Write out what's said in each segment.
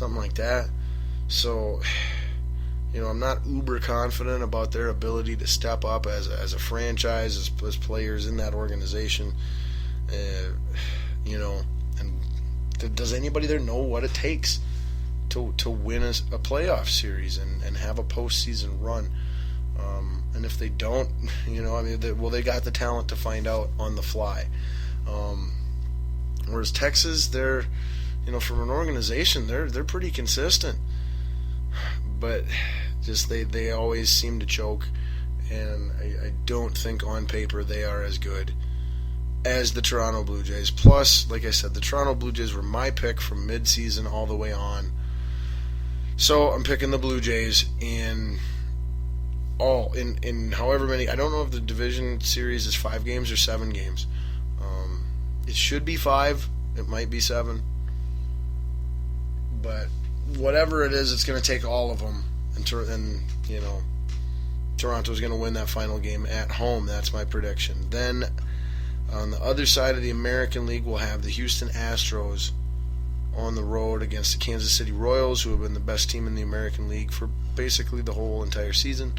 something like that. So, I'm not uber confident about their ability to step up as a franchise, as players in that organization. And does anybody there know what it takes to win a playoff series and have a postseason run? And if they don't, they got the talent to find out on the fly. Whereas Texas, they're, from an organization, they're pretty consistent, but just they always seem to choke, and I don't think on paper they are as good as the Toronto Blue Jays. Plus, like I said, the Toronto Blue Jays were my pick from mid-season all the way on. So I'm picking the Blue Jays in however many. I don't know if the division series is 5 games or 7 games. It should be 5. It might be 7. But whatever it is, it's going to take all of them. And Toronto's going to win that final game at home. That's my prediction. Then on the other side of the American League, we'll have the Houston Astros on the road against the Kansas City Royals, who have been the best team in the American League for basically the whole entire season.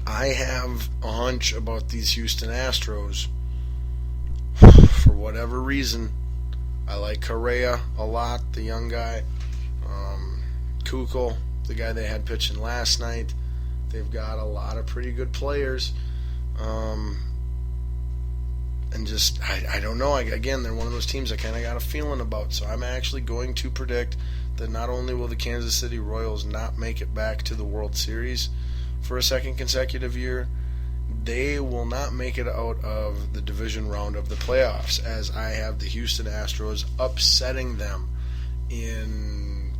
I have a hunch about these Houston Astros. For whatever reason, I like Correa a lot, the young guy. Keuchel, the guy they had pitching last night. They've got a lot of pretty good players. And just, I don't know. Again, they're one of those teams I kind of got a feeling about. So I'm actually going to predict that not only will the Kansas City Royals not make it back to the World Series for a second consecutive year, they will not make it out of the division round of the playoffs, as I have the Houston Astros upsetting them in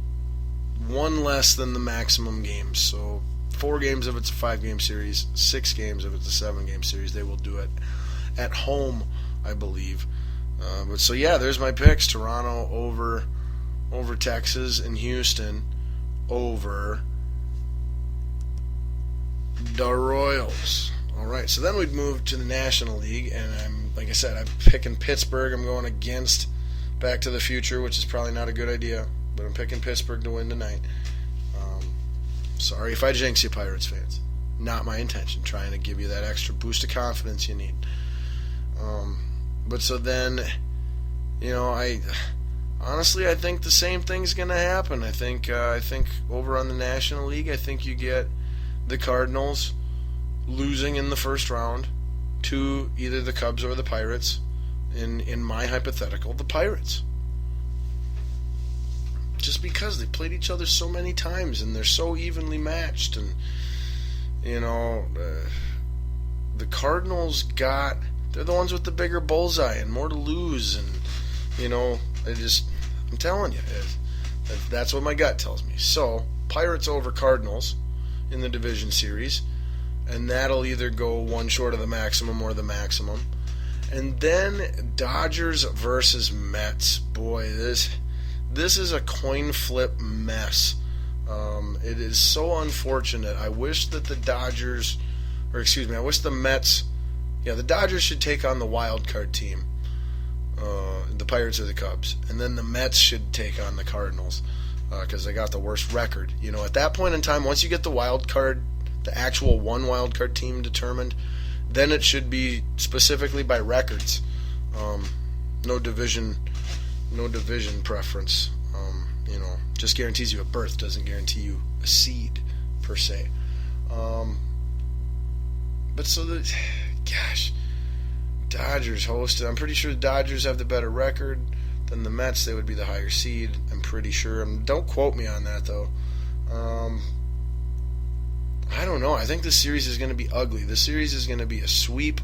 one less than the maximum games. So 4 games if it's a 5-game series, 6 games if it's a 7-game series. They will do it at home, I believe. There's my picks. Toronto over Texas, and Houston over the Royals. All right, so then we'd move to the National League, and I'm picking Pittsburgh. I'm going against Back to the Future, which is probably not a good idea, but I'm picking Pittsburgh to win tonight. Sorry if I jinx you, Pirates fans. Not my intention, trying to give you that extra boost of confidence you need. I think the same thing's going to happen. I think over on the National League, I think you get the Cardinals losing in the first round to either the Cubs or the Pirates. In my hypothetical, the Pirates. Just because they played each other so many times and they're so evenly matched, and the Cardinals they're the ones with the bigger bullseye and more to lose, and I'm telling you, that's what my gut tells me. So Pirates over Cardinals in the division series, and that'll either go one short of the maximum or the maximum. And then Dodgers versus Mets. Boy, this is a coin flip mess. It is so unfortunate. I wish that the Mets. Yeah, the Dodgers should take on the wild card team, the Pirates or the Cubs, and then the Mets should take on the Cardinals because they got the worst record. At that point in time, once you get the wild card, the actual one wild card team determined, then it should be specifically by records. No division preference. Just guarantees you a berth, doesn't guarantee you a seed per se. Dodgers hosted. I'm pretty sure the Dodgers have the better record than the Mets. They would be the higher seed, I'm pretty sure. Don't quote me on that, though. I don't know. I think this series is going to be ugly. This series is going to be a sweep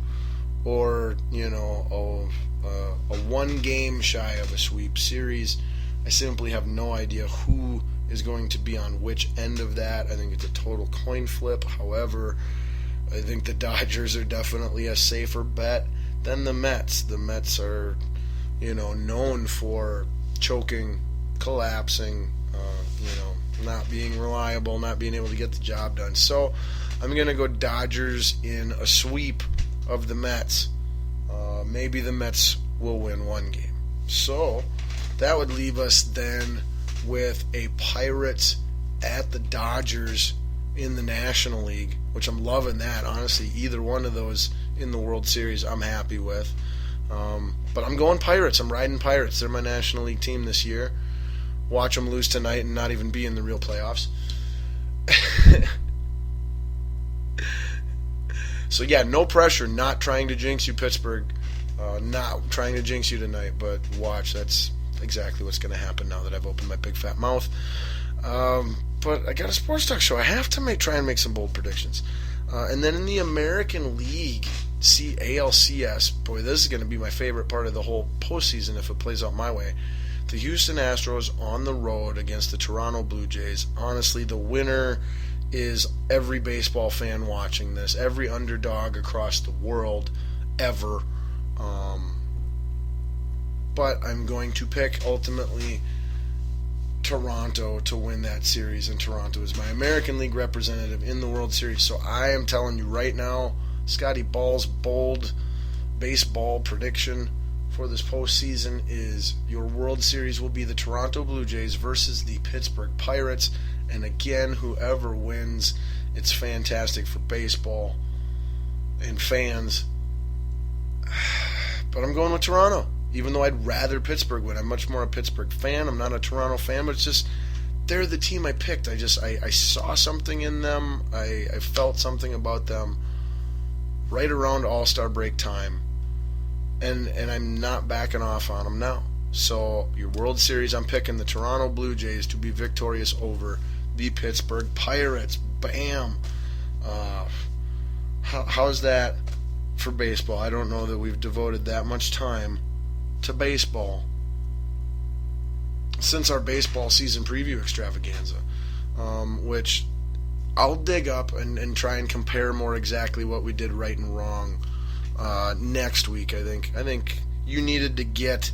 or, a one game shy of a sweep series. I simply have no idea who is going to be on which end of that. I think it's a total coin flip. However, I think the Dodgers are definitely a safer bet than the Mets. The Mets are, known for choking, collapsing, not being reliable, not being able to get the job done. So I'm going to go Dodgers in a sweep of the Mets. Maybe the Mets will win one game. So that would leave us then with a Pirates at the Dodgers in the National League, which I'm loving that. Honestly, either one of those in the World Series I'm happy with. But I'm going Pirates. I'm riding Pirates. They're my National League team this year. Watch them lose tonight and not even be in the real playoffs. So yeah, no pressure. Not trying to jinx you, Pittsburgh. Not trying to jinx you tonight, but watch. That's exactly what's going to happen now that I've opened my big fat mouth. But I got a sports talk show. I have to try and make some bold predictions. And then in the American League, ALCS, boy, this is going to be my favorite part of the whole postseason if it plays out my way. The Houston Astros on the road against the Toronto Blue Jays. Honestly, the winner is every baseball fan watching this, every underdog across the world ever. But I'm going to pick ultimately Toronto to win that series, and Toronto is my American League representative in the World Series. So I am telling you right now, Scotty Ball's bold baseball prediction for this postseason is your World Series will be the Toronto Blue Jays versus the Pittsburgh Pirates. And again, whoever wins, it's fantastic for baseball and fans. But I'm going with Toronto, even though I'd rather Pittsburgh win. I'm much more a Pittsburgh fan. I'm not a Toronto fan, but it's just they're the team I picked. I saw something in them. I felt something about them right around All-Star break time, and I'm not backing off on them now. So your World Series, I'm picking the Toronto Blue Jays to be victorious over the Pittsburgh Pirates. Bam! How's that for baseball? I don't know that we've devoted that much time to baseball since our baseball season preview extravaganza, which I'll dig up and try and compare more exactly what we did right and wrong next week. I think you needed to get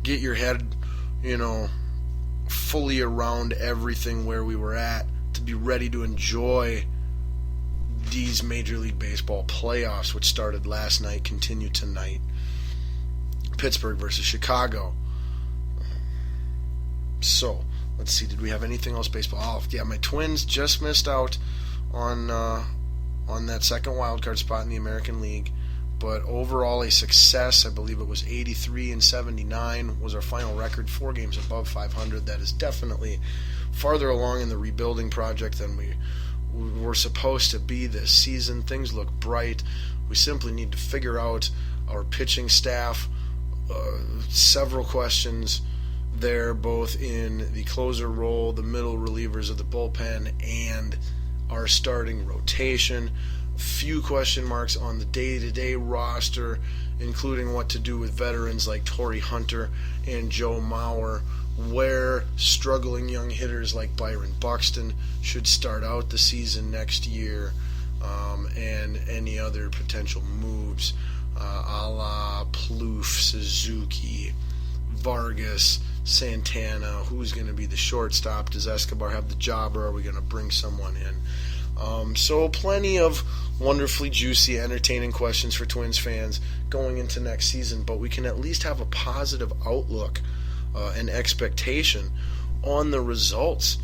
your head, fully around everything where we were at to be ready to enjoy these Major League Baseball playoffs, which started last night, continue tonight. Pittsburgh versus Chicago. So, let's see, did we have anything else baseball? Oh, yeah, my Twins just missed out on that second wild card spot in the American League. But overall, a success. I believe it was 83-79 was our final record. 4 games above 500. That is definitely farther along in the rebuilding project than we were supposed to be this season. Things look bright. We simply need to figure out our pitching staff. Several questions there, both in the closer role, the middle relievers of the bullpen, and our starting rotation. Few question marks on the day-to-day roster, including what to do with veterans like Torrey Hunter and Joe Mauer, where struggling young hitters like Byron Buxton should start out the season next year, and any other potential moves a la Plouffe, Suzuki, Vargas, Santana. Who's going to be the shortstop? Does Escobar have the job, or are we going to bring someone in? So plenty of wonderfully juicy, entertaining questions for Twins fans going into next season, but we can at least have a positive outlook and expectation on the results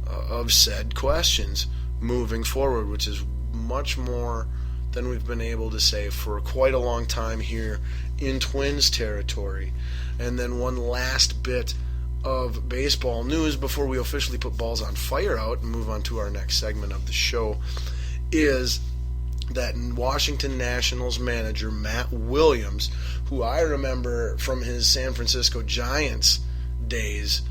of said questions moving forward, which is much more than we've been able to say for quite a long time here in Twins territory. And then one last bit of baseball news before we officially put balls on fire out and move on to our next segment of the show is that Washington Nationals manager Matt Williams, who I remember from his San Francisco Giants days,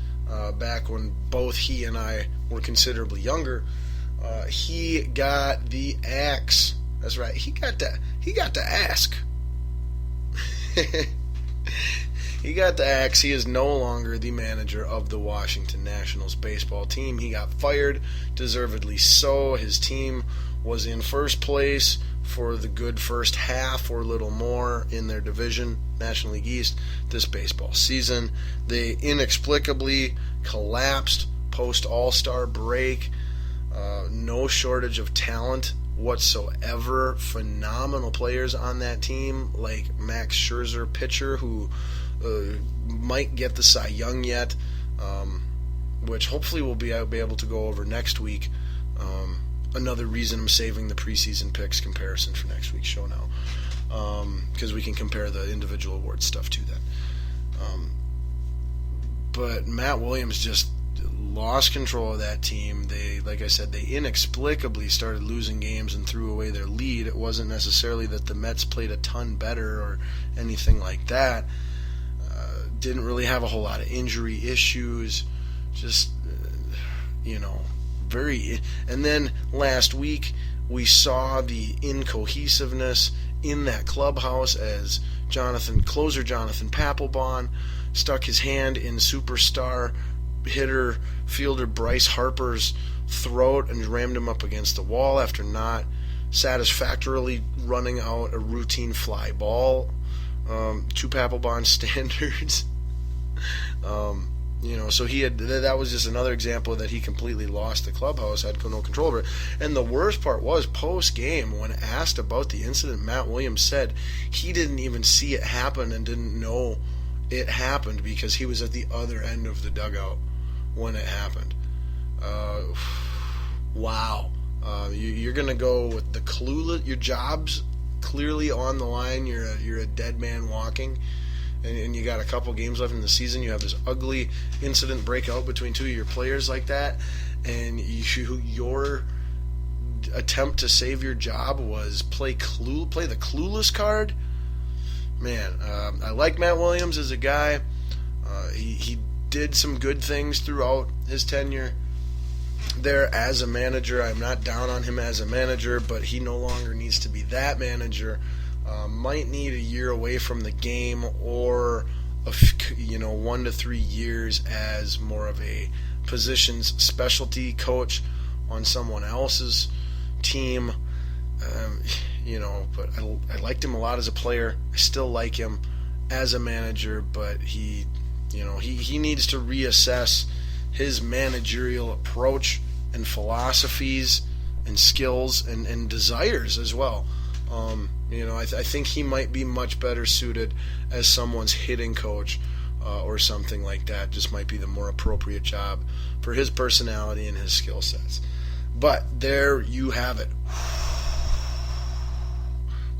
back when both he and I were considerably younger, he got the axe. That's right, he got to ask. He got the axe. He is no longer the manager of the Washington Nationals baseball team. He got fired, deservedly so. His team was in first place for the good first half or little more in their division, National League East, this baseball season. They inexplicably collapsed post All-Star break. No shortage of talent whatsoever. Phenomenal players on that team, like Max Scherzer, pitcher, who might get the Cy Young yet. which hopefully we'll be able to go over next week. Another reason I'm saving the preseason picks comparison for next week's show now, because we can compare the individual award stuff to that. But Matt Williams just lost control of that team. They, like I said, they inexplicably started losing games and threw away their lead. It wasn't necessarily that the Mets played a ton better or anything like that. Didn't really have a whole lot of injury issues. Just, very. And then last week we saw the incohesiveness in that clubhouse as closer Jonathan Papelbon stuck his hand in superstar fielder Bryce Harper's throat and rammed him up against the wall after not satisfactorily running out a routine fly ball to Papelbon standards. So that was just another example that he completely lost the clubhouse, had no control over it. And the worst part was, post-game, when asked about the incident, Matt Williams said he didn't even see it happen and didn't know it happened because he was at the other end of the dugout when it happened. Wow. You're going to go with the clueless, your job's clearly on the line, you're a dead man walking, and you got a couple games left in the season, you have this ugly incident break out between two of your players like that, and your attempt to save your job was play the clueless card. Man, I like Matt Williams as a guy. He did some good things throughout his tenure there as a manager. I'm not down on him as a manager, but he no longer needs to be that manager. Might need a year away from the game, or 1 to 3 years as more of a positions specialty coach on someone else's team. But I liked him a lot as a player. I still like him as a manager, but he needs to reassess his managerial approach and philosophies and skills and desires as well. I think he might be much better suited as someone's hitting coach or something like that. Just might be the more appropriate job for his personality and his skill sets. But there you have it.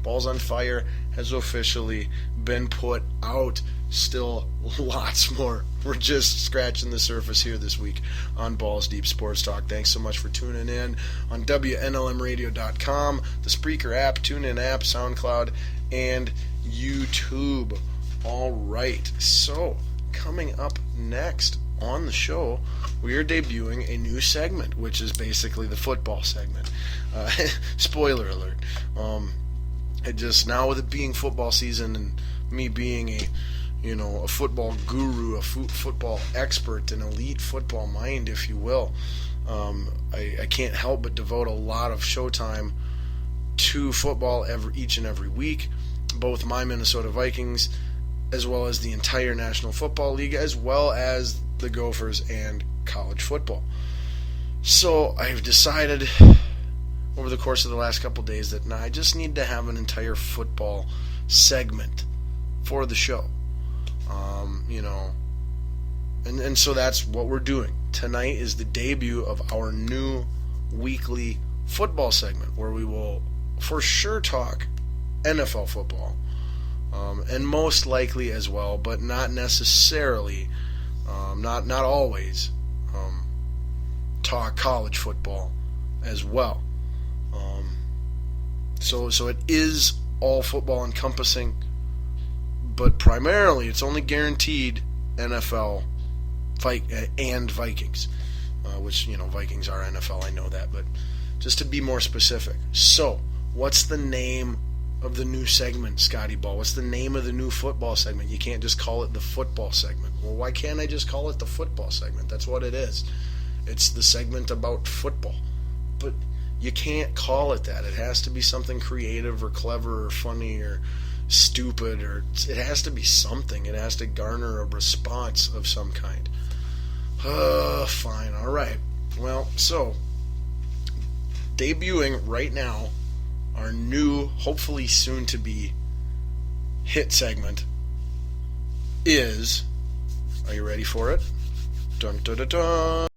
Balls on Fire has officially been put out. Still lots more. We're just scratching the surface here this week on Balls Deep Sports Talk. Thanks so much for tuning in on WNLMradio.com, the Spreaker app, TuneIn app, SoundCloud, and YouTube. All right, so coming up next on the show, we are debuting a new segment, which is basically the football segment. Spoiler alert. Now with it being football season and me being a football guru, a football expert, an elite football mind, if you will, I can't help but devote a lot of showtime to football each and every week, both my Minnesota Vikings as well as the entire National Football League, as well as the Gophers and college football. So I've decided over the course of the last couple days that I just need to have an entire football segment for the show. And so that's what we're doing. Tonight is the debut of our new weekly football segment where we will for sure talk NFL football, and most likely as well, but not necessarily, not always, talk college football as well. So it is all football encompassing, but primarily it's only guaranteed NFL and Vikings, which, Vikings are NFL, I know that, but just to be more specific. So, what's the name of the new segment, Scotty Ball? What's the name of the new football segment? You can't just call it the football segment. Well, why can't I just call it the football segment? That's what it is. It's the segment about football. But you can't call it that. It has to be something creative or clever or funny or stupid, or it has to be something. It has to garner a response of some kind. Fine, all right. Well, so debuting right now, our new, hopefully soon to be hit segment is, are you ready for it? Dun dun dun dun.